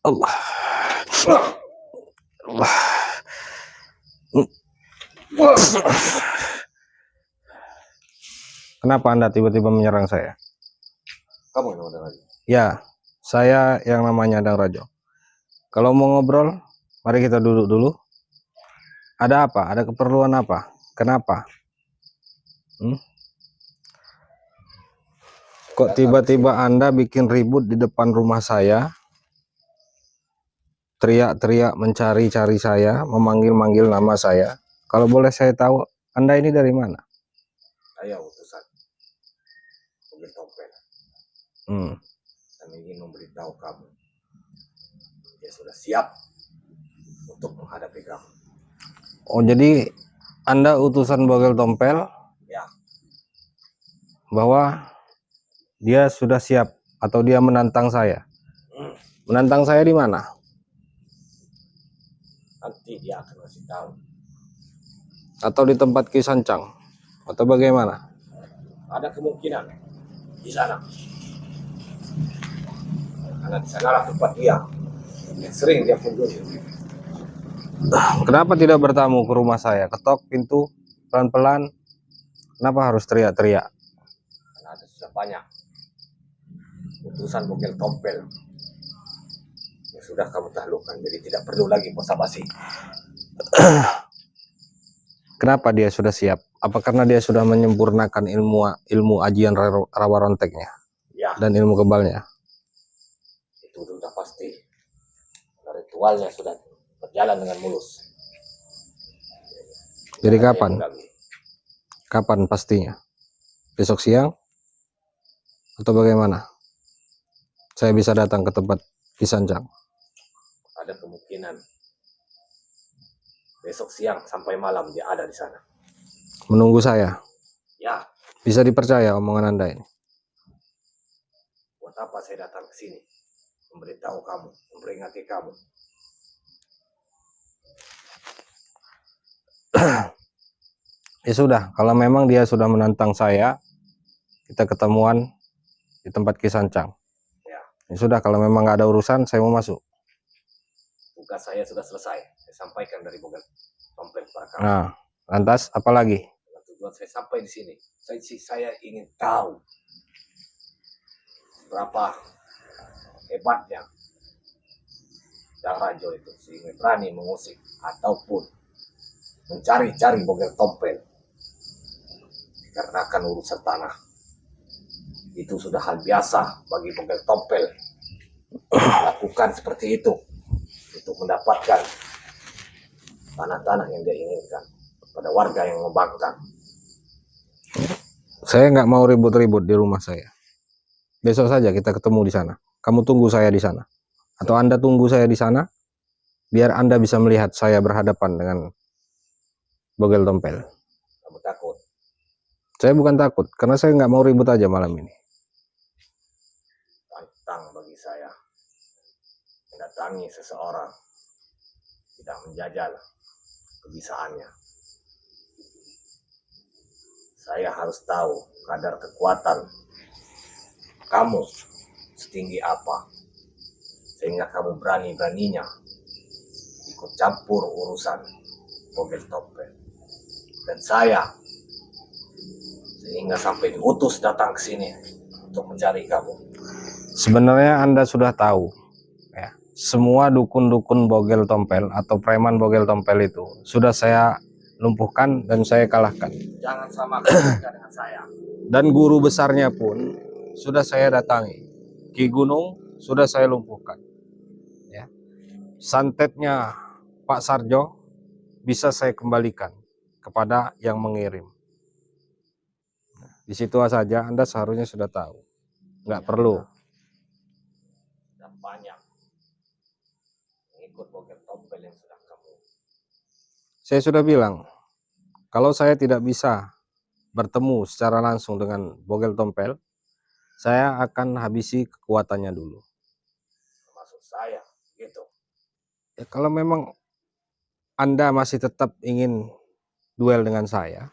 Allah. Allah. Kenapa Anda tiba-tiba menyerang saya? Kamu yang namanya Rajo? Ya, saya yang namanya Adang Rajo. Kalau mau ngobrol, mari kita duduk dulu. Ada apa? Ada keperluan apa? Kenapa? Kok tiba-tiba Anda bikin ribut di depan rumah saya? Teriak-teriak mencari-cari saya, memanggil-manggil nama saya. Kalau boleh saya tahu, Anda ini dari mana? Saya utusan mobil Tompel. Dan ingin memberitahu kamu, dia sudah siap untuk menghadapi kamu. Oh, jadi Anda utusan Bogel Tompel? Ya. Bahwa dia sudah siap atau dia menantang saya? Menantang saya di mana? Nanti dia akan kasih tahu. Atau di tempat Ki Sancang? Atau bagaimana? Ada kemungkinan di sana. Karena di sanalah tempat dia yang sering dia kunjungi. Kenapa tidak bertamu ke rumah saya? Ketok pintu pelan-pelan. Kenapa harus teriak-teriak? Karena ada sudah banyak utusan Bogel Tompel yang sudah kamu taklukkan, jadi tidak perlu lagi basa-basi. Kenapa dia sudah siap? Apa karena dia sudah menyempurnakan ilmu ajian rawa ronteknya? Ya. Dan ilmu kebalnya? Itu sudah pasti. Ritualnya sudah berjalan dengan mulus. Jadi kapan? Kapan pastinya? Besok siang? Atau bagaimana? Saya bisa datang ke tempat Ki Sancang? Ada kemungkinan besok siang sampai malam dia ada di sana. Menunggu saya? Ya. Bisa dipercaya omongan Anda ini? Buat apa saya datang ke sini? Memberitahu kamu, memperingati kamu. Ya sudah, kalau memang dia sudah menantang saya, kita ketemuan di tempat Ki Sancang. Ya sudah, kalau memang nggak ada urusan, saya mau masuk. Tugas saya sudah selesai. Saya sampaikan dari Bogel Tompel para kamu. Nah, lantas apa lagi? Dengan tujuan saya sampai di sini, saya ingin tahu berapa hebatnya Adang Rajo itu sehingga berani mengusik ataupun mencari-cari Bogel Tompel dikarenakan urusan tanah. Itu sudah hal biasa bagi Bogel Tompel melakukan seperti itu untuk mendapatkan tanah-tanah yang dia inginkan pada warga yang membangkang. Saya nggak mau ribut-ribut di rumah saya. Besok saja kita ketemu di sana. Kamu tunggu saya di sana. Atau Anda tunggu saya di sana, biar Anda bisa melihat saya berhadapan dengan Bogel Tompel. Kamu takut? Saya bukan takut, karena saya nggak mau ribut aja malam ini. Tantang bagi saya mendatangi seseorang, tidak menjajal kebisaannya. Saya harus tahu kadar kekuatan kamu setinggi apa, sehingga kamu berani-beraninya ikut campur urusan Bogel Tompel. Dan saya sehingga sampai diutus datang ke sini untuk mencari kamu. Sebenarnya Anda sudah tahu, ya, semua dukun-dukun Bogel Tompel atau preman Bogel Tompel itu sudah saya lumpuhkan dan saya kalahkan. Jangan samakan dengan saya. Dan guru besarnya pun sudah saya datangi. Ki Gunung sudah saya lumpuhkan. Ya. Santetnya Pak Sarjo bisa saya kembalikan kepada yang mengirim. Di situ saja Anda seharusnya sudah tahu. Nggak perlu. Dan banyak mengikut Bogel Tompel yang sudah kamu. Saya sudah bilang, kalau saya tidak bisa bertemu secara langsung dengan Bogel Tompel, saya akan habisi kekuatannya dulu. Termasuk saya, gitu. Ya, kalau memang Anda masih tetap ingin duel dengan saya,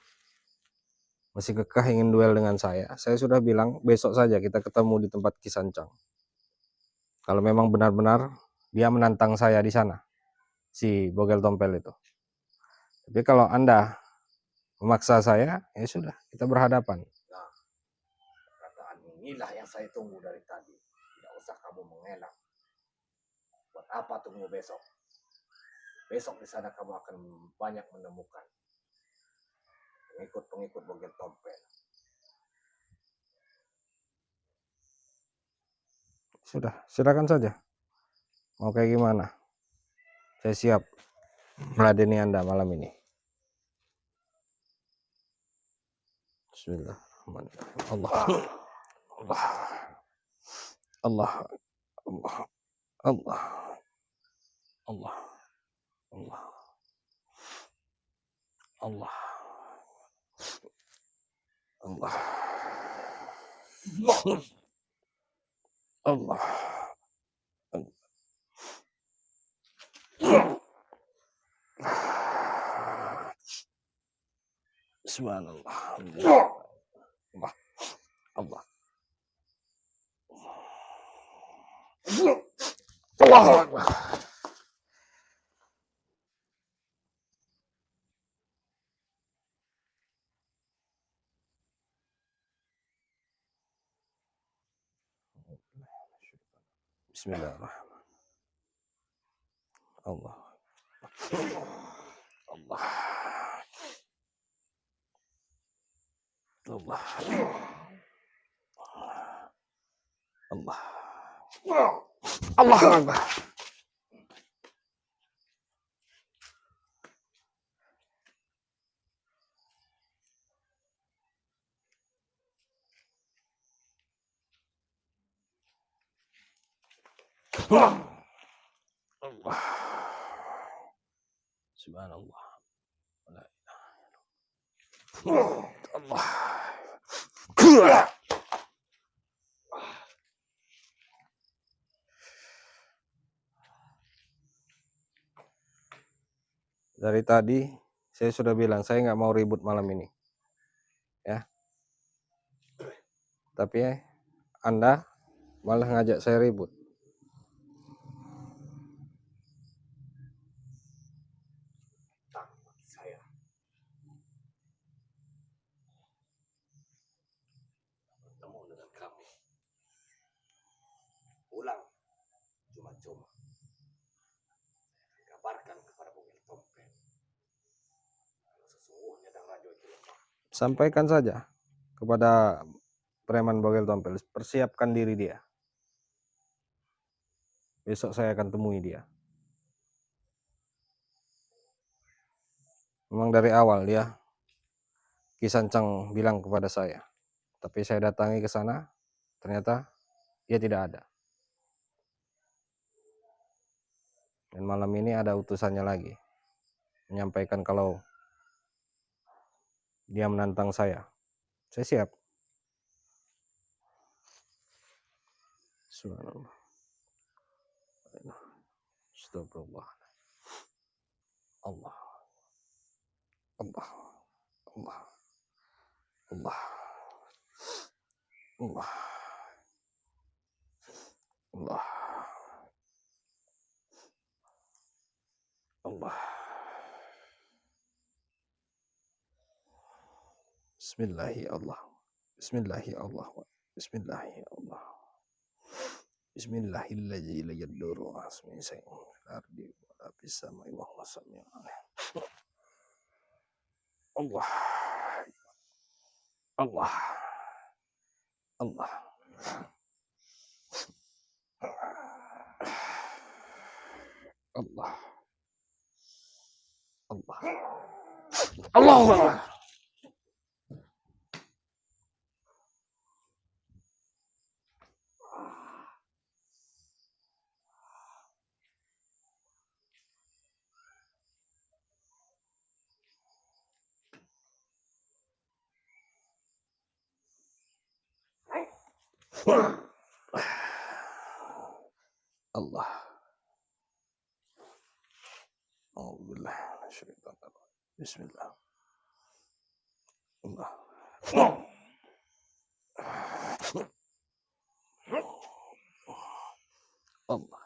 masih kekeh ingin duel dengan saya sudah bilang besok saja kita ketemu di tempat Kisancang. Kalau memang benar-benar dia menantang saya di sana, si Bogel Tompel itu. Tapi kalau Anda memaksa saya, ya sudah, kita berhadapan. Nah, perkataan inilah yang saya tunggu dari tadi. Tidak usah kamu mengelak. Buat apa tunggu besok? Besok di sana kamu akan banyak menemukan pengikut-pengikut Bogel Tompel. Sudah, silakan saja. Mau kayak gimana? Saya siap meladeni Anda malam ini. Bismillahirrahmanirrahim. Allah. Allah. Allah. Allah. Allah. Allah. Allah. Allah. Allah. Allah. Subhanallah. Allah. Allah. Allah Akbar. Bismillahirrahmanirrahim. Allah. Allah. Allah. Allah. Allah Akbar. Allah. Subhanallah. La ilaha illallah. Allah. Dari tadi saya sudah bilang saya nggak mau ribut malam ini, ya. Tapi Anda malah ngajak saya ribut. Bagi saya. Bertemu dengan kamu. Pulang cuma-cuma. Kabarkan kepada Bogel Tompel. Kalau sesungguhnya Dang Rajo itu lemah. Sampaikan saja kepada preman Bogel Tompel, persiapkan diri dia. Besok saya akan temui dia. Memang dari awal dia Kisancang bilang kepada saya, tapi saya datangi ke sana, ternyata dia tidak ada. Dan malam ini ada utusannya lagi, menyampaikan kalau dia menantang saya. Saya siap. Subhanallah. Astagfirullah. Allah. Allah. Allah. Allah. Allah. Allah. Allah. Bismillahi Allah. Bismillahi Allah. Bismillahi Allah. Bismillahilladzi la yadurru asmi sayyin fil ardi wa la fis samai wa huwa samiul alim. Allah. Allah. Allah. Allah. Allah. Allahu Akbar. Allah. Bismillah. Allah. Allah. Allah.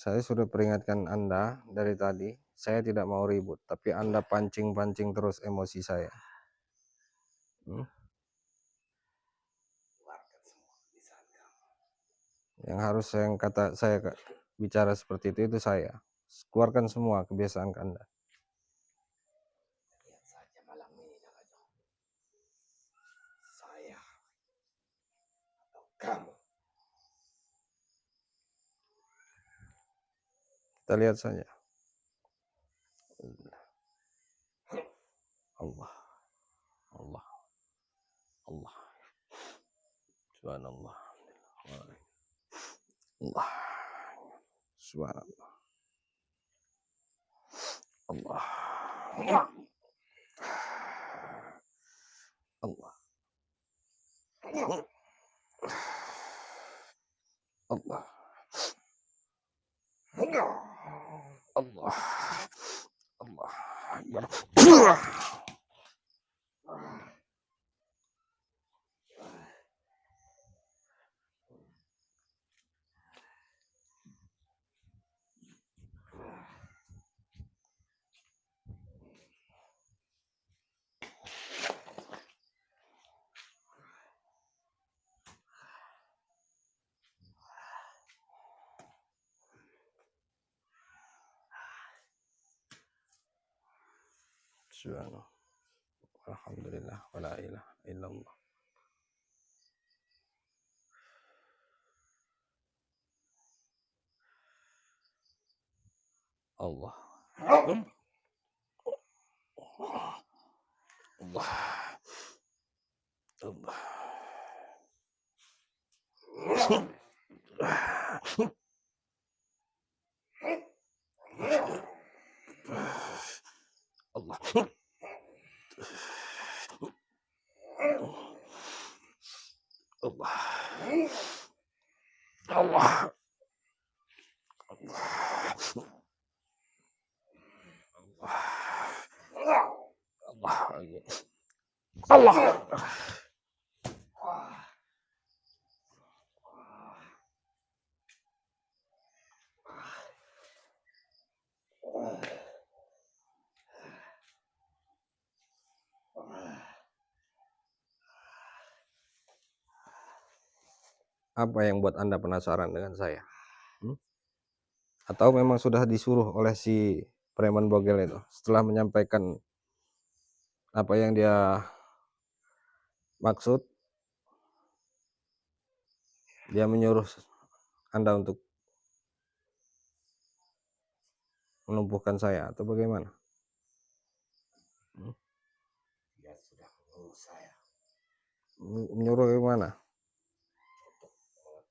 Saya sudah peringatkan Anda dari tadi, saya tidak mau ribut, tapi Anda pancing-pancing terus emosi saya. Keluarkan semua kebisaan kamu. Yang harus saya bicara seperti itu saya. Keluarkan semua kebiasaan Anda. Lihat saja malam ini, Daraja. Saya atau kamu. Kita lihat saja. Allah. Allah. Allah. Subhanallah. Allah. Subhanallah. Allah. Allah. Allah. Allah. Allah. Subhanallah. Alhamdulillah. Wala ilaha illallah. Allah. Allah. Allah. Allah. Allah. Allah. Allah. Allah. Apa yang buat Anda penasaran dengan saya? Atau memang sudah disuruh oleh si preman bogel itu setelah menyampaikan apa yang dia maksud, dia menyuruh Anda untuk melumpuhkan saya atau bagaimana? Dia sudah menyuruh saya Menyuruh bagaimana?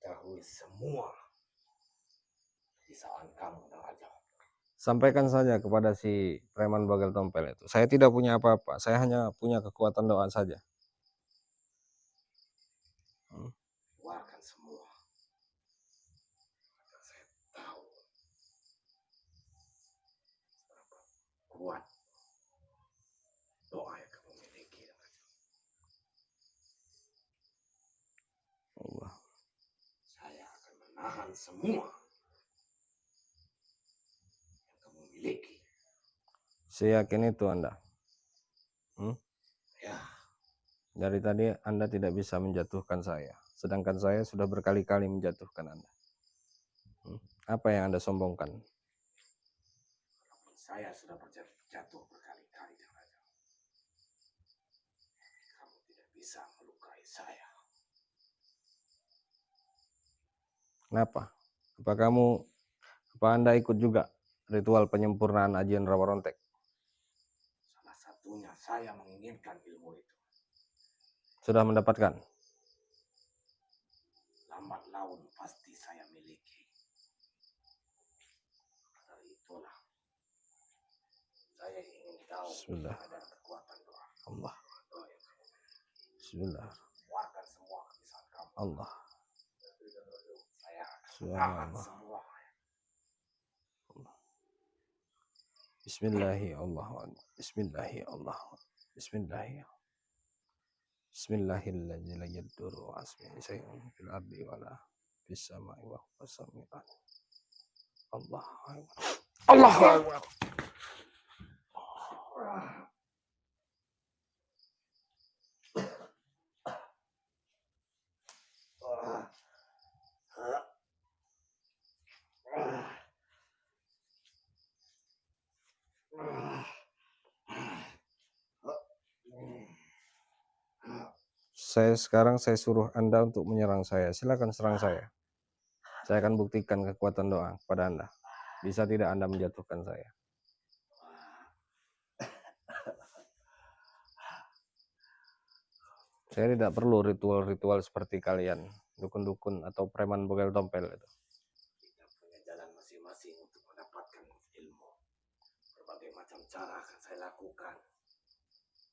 mengetahui semua kebisaan kamu, Daraja. Sampaikan saja kepada si preman bogel tompel itu. Saya tidak punya apa-apa, saya hanya punya kekuatan doa saja. Keluarkan semua. Karena saya tahu seberapa kuat doa yang kamu miliki, Daraja. Allah. Saya akan menahan semua yang kamu miliki. Saya yakin itu Anda. Ya, Dari tadi Anda tidak bisa menjatuhkan saya, sedangkan saya sudah berkali-kali menjatuhkan Anda. Apa yang Anda sombongkan? walaupun saya sudah jatuh berkali-kali, Daraja, kamu tidak bisa melukai saya. Kenapa? Apa Anda ikut juga ritual penyempurnaan ajian rawa rontek? Salah satunya saya menginginkan ilmu itu. Sudah mendapatkan? Lambat laun pasti saya miliki. Karena itulah saya ingin tahu Bismillah. kadar kekuatan doa. Allah. Doa yang kamu miliki. Bismillah. Keluarkan Allah. Saya akan Subhanallah. semua. Bismillahi Allah. Bismillahi Allah. Bismillahi. Bismillahirrahmanirrahim. La yadurru asmi syai'un fil ardi wala fis samai wa huwas samiul alim. Allah. Allah. Saya suruh Anda untuk menyerang saya. Silakan serang saya. Saya akan buktikan kekuatan doa kepada Anda. Bisa tidak Anda menjatuhkan saya? Saya tidak perlu ritual-ritual seperti kalian, dukun-dukun atau preman bogel tompel itu. Kita punya jalan masing-masing untuk mendapatkan ilmu. Berbagai macam cara akan saya lakukan.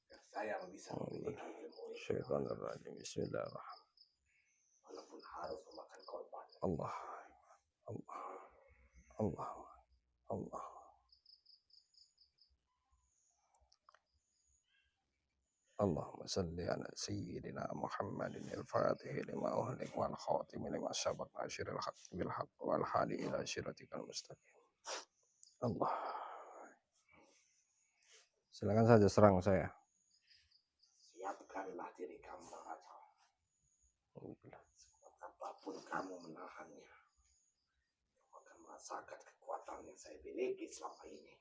Dan saya bisa memiliki ilmu itu. Syaitanirrajim. Bismillahirrahmanirrahim. Walaupun harus memakan korban. Allah. Allah. Allah. Allah. Allahumma salli ala sayyidina Muhammadin al-Fatih lima uhliq wal khatim lima sabaq asyiril haqq bil haqq wal hadi ila syiratikal mustaqim. Allah. Silakan saja serang saya. Siapkanlah diri kamu, Raja. Apapun kamu menahannya, kamu akan merasakan kekuatan yang saya miliki selama ini.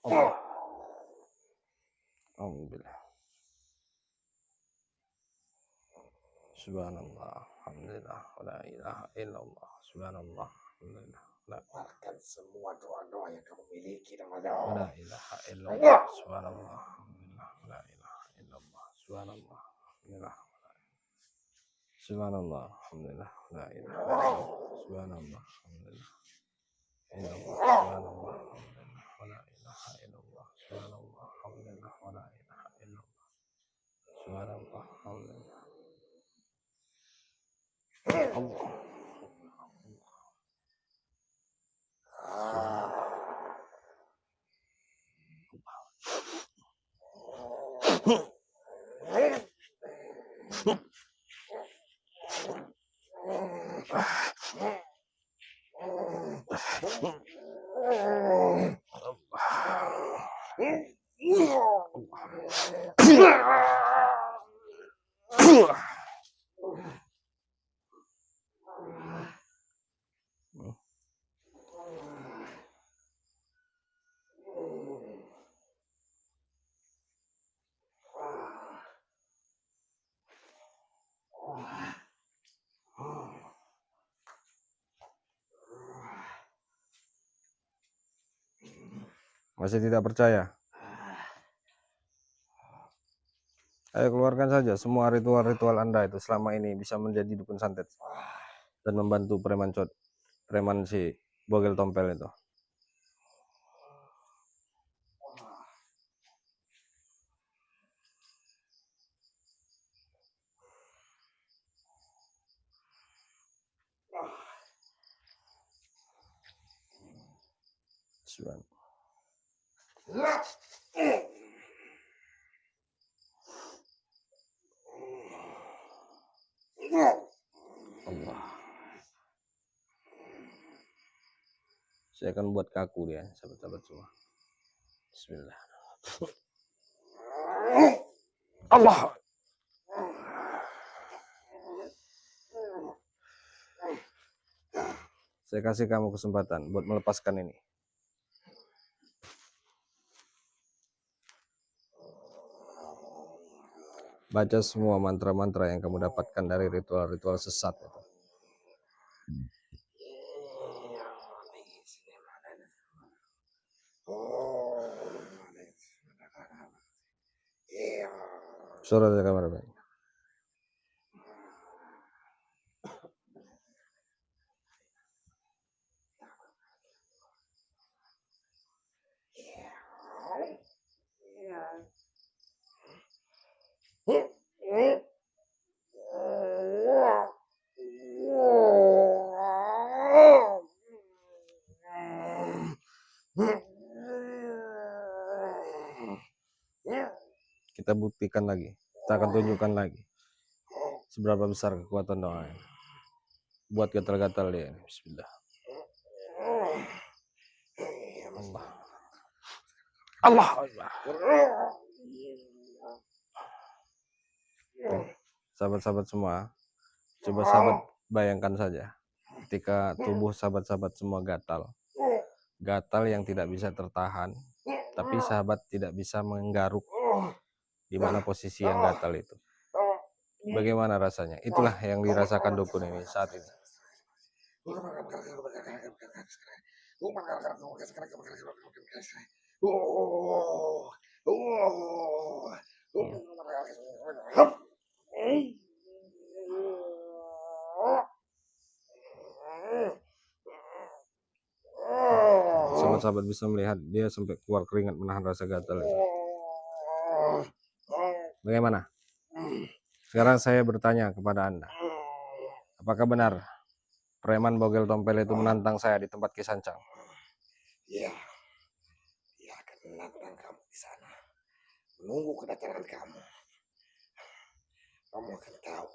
Allah. Alhamdulillah. Subhanallah. Alhamdulillah. La ilaha illallah. Subhanallah. Alhamdulillah. Keluarkan semua doa-doa yang kamu miliki dengan La ilaha illallah. Subhanallah. Alhamdulillah. La ilaha illallah. Subhanallah. Alhamdulillah. Subhanallah. Alhamdulillah. La ilaha illallah. Subhanallah. Alhamdulillah. Illallah. Subhanallah. Alhamdulillah. La ilaha illallah. Subhanallah. Alhamdulillah. La ilaha illallah. Subhanallah. Alhamdulillah. Allah. Masih tidak percaya? Ayo keluarkan saja semua ritual-ritual Anda itu selama ini bisa menjadi dukun santet dan membantu preman si bogel tompel itu. Subhanallah. Allah. Saya akan buat kaku dia, sahabat-sahabat semua. Bismillah. Allah. Saya kasih kamu kesempatan buat melepaskan ini. Baca semua mantra-mantra yang kamu dapatkan dari ritual-ritual sesat itu. Suara dari kamar baik. Kita buktikan lagi. Kita akan tunjukkan lagi seberapa besar kekuatan doa ini. Buat gatal-gatal dia. Bismillah. Allah. Allah. Sahabat-sahabat semua, coba sahabat bayangkan saja ketika tubuh sahabat-sahabat semua gatal yang tidak bisa tertahan, tapi sahabat tidak bisa menggaruk di mana posisi yang gatal itu. Bagaimana rasanya? Itulah yang dirasakan dukun ini saat ini. Sahabat-sahabat bisa melihat dia sampai keluar keringat menahan rasa gatal itu. Bagaimana? Sekarang saya bertanya kepada Anda, apakah benar preman bogel tompel itu menantang saya di tempat Kisancang? Iya, dia akan menantang kamu di sana, menunggu kedatangan kamu. Kamu akan tahu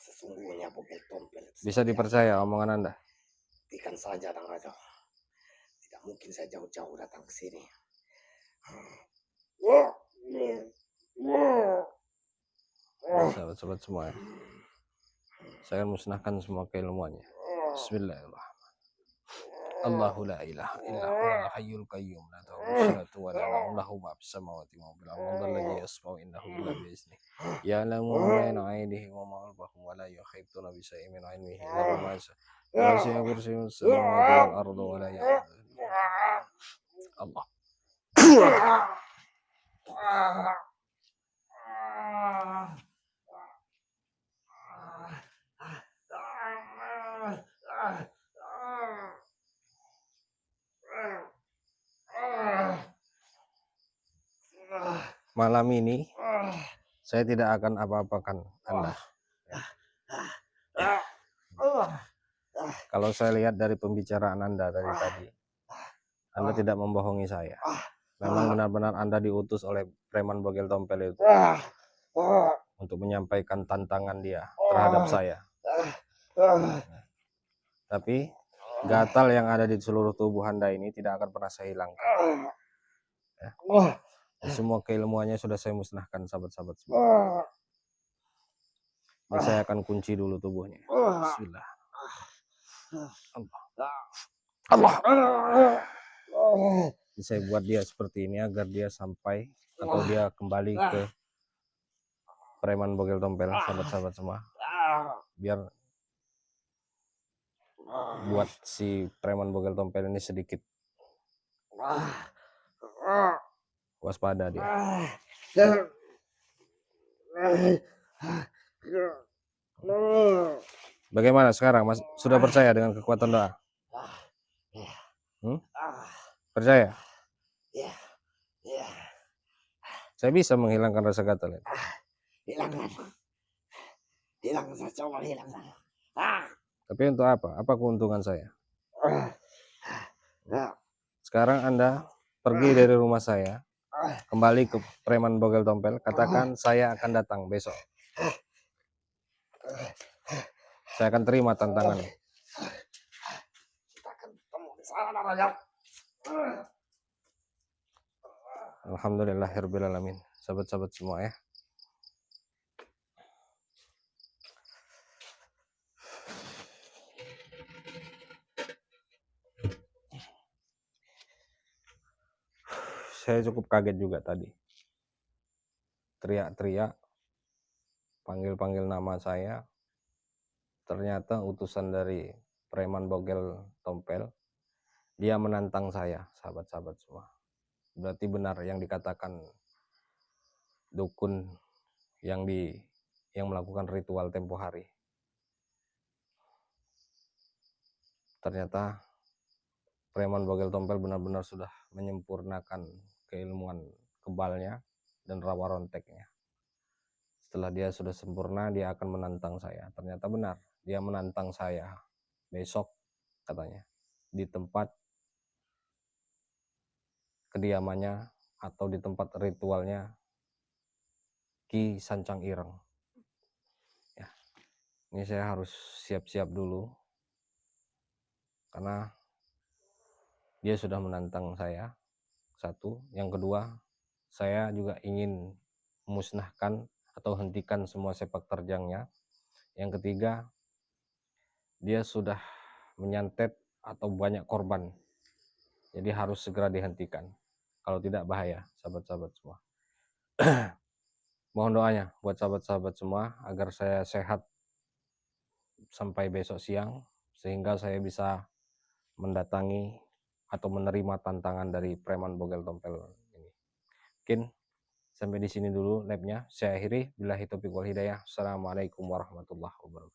sesungguhnya bogel tompel itu. Bisa dipercaya omongan Anda? Buktikan saja, Dang Raja. Tidak mungkin saya jauh-jauh datang ke sini. Sahabat-sahabat semua ya. Saya akan musnahkan semua keilmuannya. Bismillahirrahmanirrahim. Allahu la ilaha illa huwal hayyul qayyum la ta'khudhuhu wa la nawm lahu ma fis samawati wa ma fil ardi man alladhi yasma'u innahu illa bi idznihi ya'lamu ma bayna aydihim wa ma khalfahum wa la yuhituna bi shay'in min 'ilmihi illa ma sha'a wasi'a kursiyyuhu samawati wal arda wa la ya'uduhu Allah. Malam ini saya tidak akan apa-apakan Anda. Kalau saya lihat dari pembicaraan Anda dari tadi, Anda tidak membohongi saya. Memang benar-benar Anda diutus oleh preman bogel tompel itu untuk menyampaikan tantangan dia terhadap saya. Tapi gatal yang ada di seluruh tubuh Anda ini tidak akan pernah saya hilangkan. Ya. Semua keilmuannya sudah saya musnahkan, sahabat-sahabat semua. Dan saya akan kunci dulu tubuhnya. Bismillah. Allah. Saya buat dia seperti ini agar dia sampai atau dia kembali ke preman bogel tompel, sahabat-sahabat semua. Biar buat si preman bogel tompel ini sedikit waspada dia. Bagaimana sekarang, Mas? Sudah percaya dengan kekuatan doa? Percaya? Saya bisa menghilangkan rasa gatal ini. Hilangkan, saya coba hilangkan. Tapi untuk apa? Apa keuntungan saya? Sekarang Anda pergi dari rumah saya, kembali ke preman bogel tompel, katakan saya akan datang besok. Saya akan terima tantangan. Kita akan ketemu di sana, Raja. Alhamdulillahirabbil alamin. Sahabat-sahabat semua ya. Saya cukup kaget juga tadi. Teriak-teriak, panggil-panggil nama saya. Ternyata utusan dari preman bogel tompel. Dia menantang saya, sahabat-sahabat semua. Berarti benar yang dikatakan dukun yang melakukan ritual tempo hari. Ternyata preman bogel tompel benar-benar sudah menyempurnakan keilmuan kebalnya dan rawa ronteknya. Setelah dia sudah sempurna, dia akan menantang saya. Ternyata benar, dia menantang saya besok katanya di tempat kediamannya atau di tempat ritualnya Ki Sancang Ireng. Ya, ini saya harus siap-siap dulu karena dia sudah menantang saya. Satu, yang kedua, saya juga ingin memusnahkan atau hentikan semua sepak terjangnya. Yang ketiga, dia sudah menyantet atau banyak korban, jadi harus segera dihentikan. Kalau tidak bahaya, sahabat-sahabat semua. Mohon doanya buat sahabat-sahabat semua agar saya sehat sampai besok siang, sehingga saya bisa mendatangi atau menerima tantangan dari preman Bogel Tompel ini. Mungkin sampai di sini dulu labnya. Saya akhiri. Billahi taufiq wal hidayah. Assalamualaikum warahmatullahi wabarakatuh.